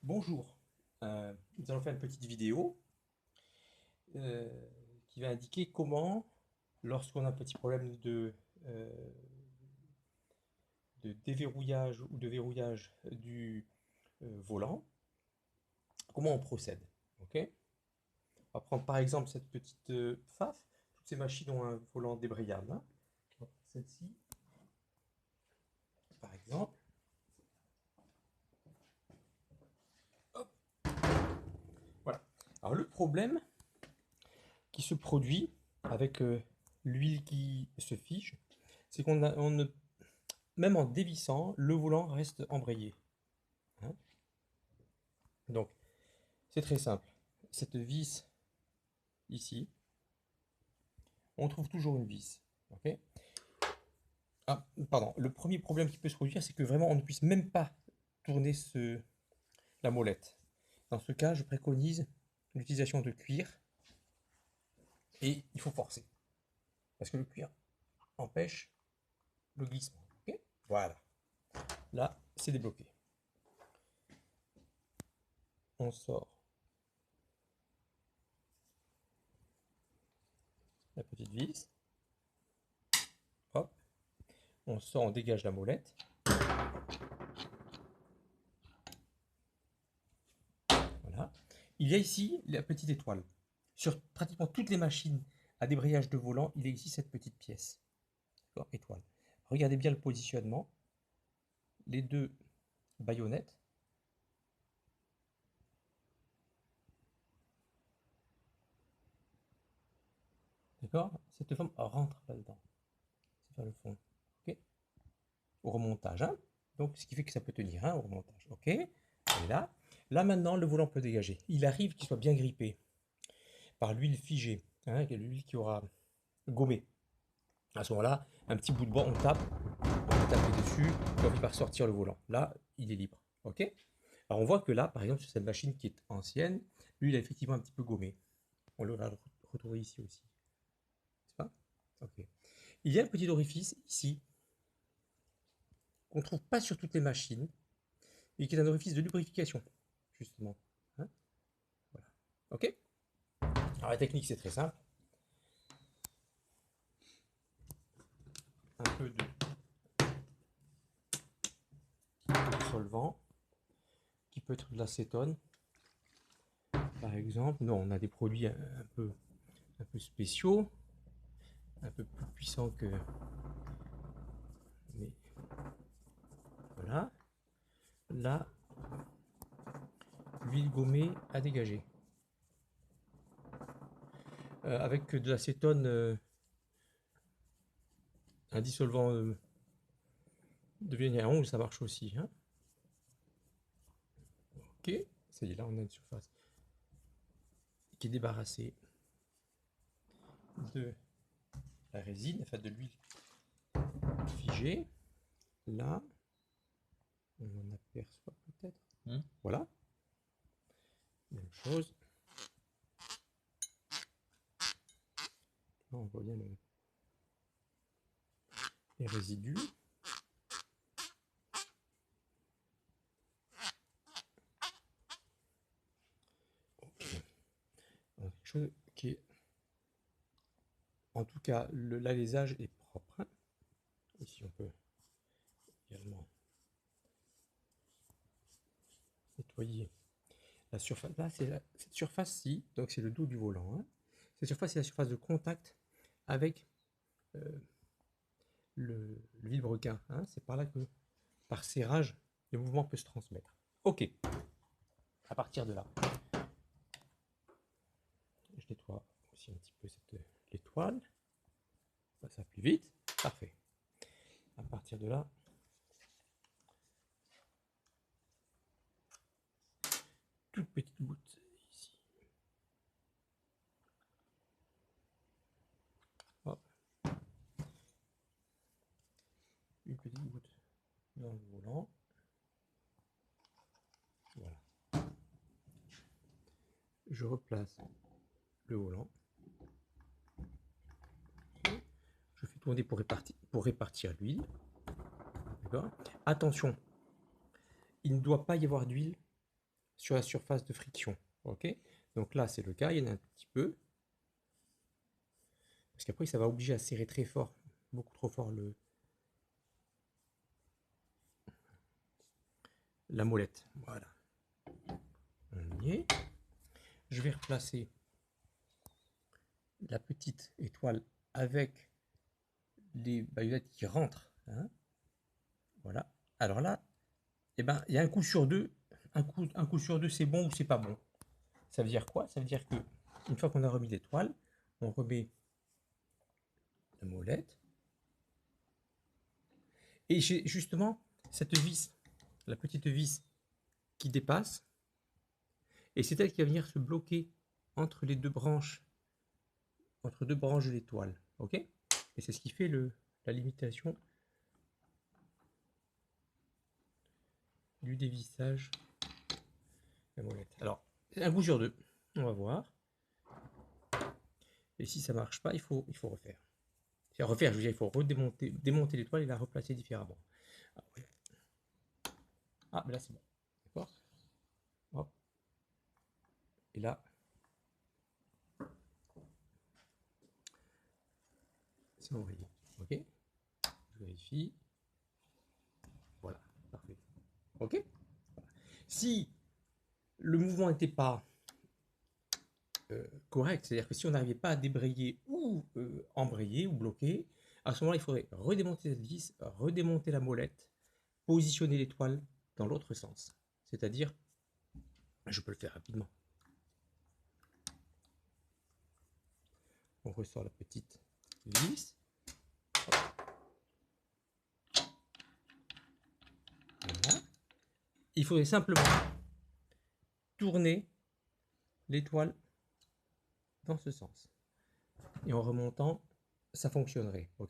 Bonjour, nous allons faire une petite vidéo qui va indiquer comment, lorsqu'on a un petit problème de déverrouillage ou de verrouillage du volant, comment on procède. Ok? On va prendre par exemple cette petite FAF. Toutes ces machines ont un volant débrayable, hein. On va prendre celle-ci, par exemple. Hop, voilà. Alors le problème qui se produit avec l'huile qui se fige, c'est on ne même en dévissant, le volant reste embrayé, hein. Donc, c'est très simple. Cette vis ici, on trouve toujours une vis. Ok. Ah, pardon. Le premier problème qui peut se produire, c'est que vraiment on ne puisse même pas tourner la molette. Dans ce cas, je préconise l'utilisation de cuir et il faut forcer. Parce que le cuir empêche le glissement. Ok. Voilà. Là, c'est débloqué. On sort la petite vis. Hop. On sort, on dégage la molette. Voilà. Il y a ici la petite étoile. Sur pratiquement toutes les machines à débrayage de volant, il y a ici cette petite pièce. Étoile. Regardez bien le positionnement. Les deux baïonnettes. D'accord. Cette forme rentre là-dedans. C'est vers le fond. Ok. Au remontage, hein. Donc, ce qui fait que ça peut tenir, hein, au remontage. Ok. Et là. Là, maintenant, le volant peut dégager. Il arrive qu'il soit bien grippé par l'huile figée, hein, l'huile qui aura gommé. À ce moment-là, un petit bout de bois, on tape dessus, et on finit par sortir le volant. Là, il est libre. Ok. Alors on voit que là, par exemple, sur cette machine qui est ancienne, lui, il a effectivement un petit peu gommé. On le retrouver ici aussi. N'est-ce pas? Ok. Il y a un petit orifice ici, qu'on ne trouve pas sur toutes les machines, et qui est un orifice de lubrification, justement. Hein. Voilà. Ok. Alors la technique, c'est très simple. Un peu de solvant, qui peut être de l'acétone, par exemple. Non, on a des produits un peu spéciaux, un peu plus puissants que... Mais voilà. Là, l'huile gommée à dégager. Avec de l'acétone, un dissolvant de vigneron, ça marche aussi, hein. Ok, ça y est, là on a une surface qui est débarrassée de la résine, enfin de l'huile figée. Là, on en aperçoit peut-être. Voilà, même chose. Là, on voit bien les résidus. Ok. Donc, quelque chose qui est... En tout cas, l'alésage est propre, hein. Ici, on peut également nettoyer la surface. Là, c'est cette surface-ci, donc c'est le dos du volant, hein. Cette surface, c'est la surface de contact avec le vilebrequin, hein. C'est par là que, par serrage, le mouvement peut se transmettre. Ok, à partir de là, je nettoie aussi un petit peu l'étoile. Ça va plus vite. Parfait. À partir de là, toute petite goutte ici. Hop. Une petite goutte dans le volant. Voilà. Je replace le volant. Je fais tourner pour répartir l'huile. D'accord. Attention, il ne doit pas y avoir d'huile sur la surface de friction. Ok? Donc là, c'est le cas, il y en a un petit peu. Parce qu'après, ça va obliger à serrer très fort, beaucoup trop fort la molette. Voilà. On y est. Je vais replacer la petite étoile avec les baïonnettes qui rentrent. Hein. Voilà. Alors là, eh ben, il y a un coup sur deux. Un coup sur deux, c'est bon ou c'est pas bon. Ça veut dire quoi? Ça veut dire que une fois qu'on a remis l'étoile, on remet la molette. Et j'ai justement cette vis, la petite vis qui dépasse. Et c'est elle qui va venir se bloquer entre les deux branches, de l'étoile. Ok? Et c'est ce qui fait la limitation du dévissage de la molette. Alors, un coup sur deux. On va voir. Et si ça ne marche pas, il faut refaire. Refaire, je veux dire, il faut démonter l'étoile et la replacer différemment. Ah, mais là c'est bon. D'accord? Hop. Et là, c'est envoyé. Ok? Je vérifie. Voilà, parfait. Ok? Si le mouvement n'était pas correct, c'est-à-dire que si on n'arrivait pas à débrayer ou embrayer ou bloquer, à ce moment-là, il faudrait redémonter cette vis, redémonter la molette, positionner l'étoile dans l'autre sens. C'est-à-dire, je peux le faire rapidement. On ressort la petite vis. Voilà. Il faudrait simplement tourner l'étoile dans ce sens. Et en remontant, ça fonctionnerait. Ok?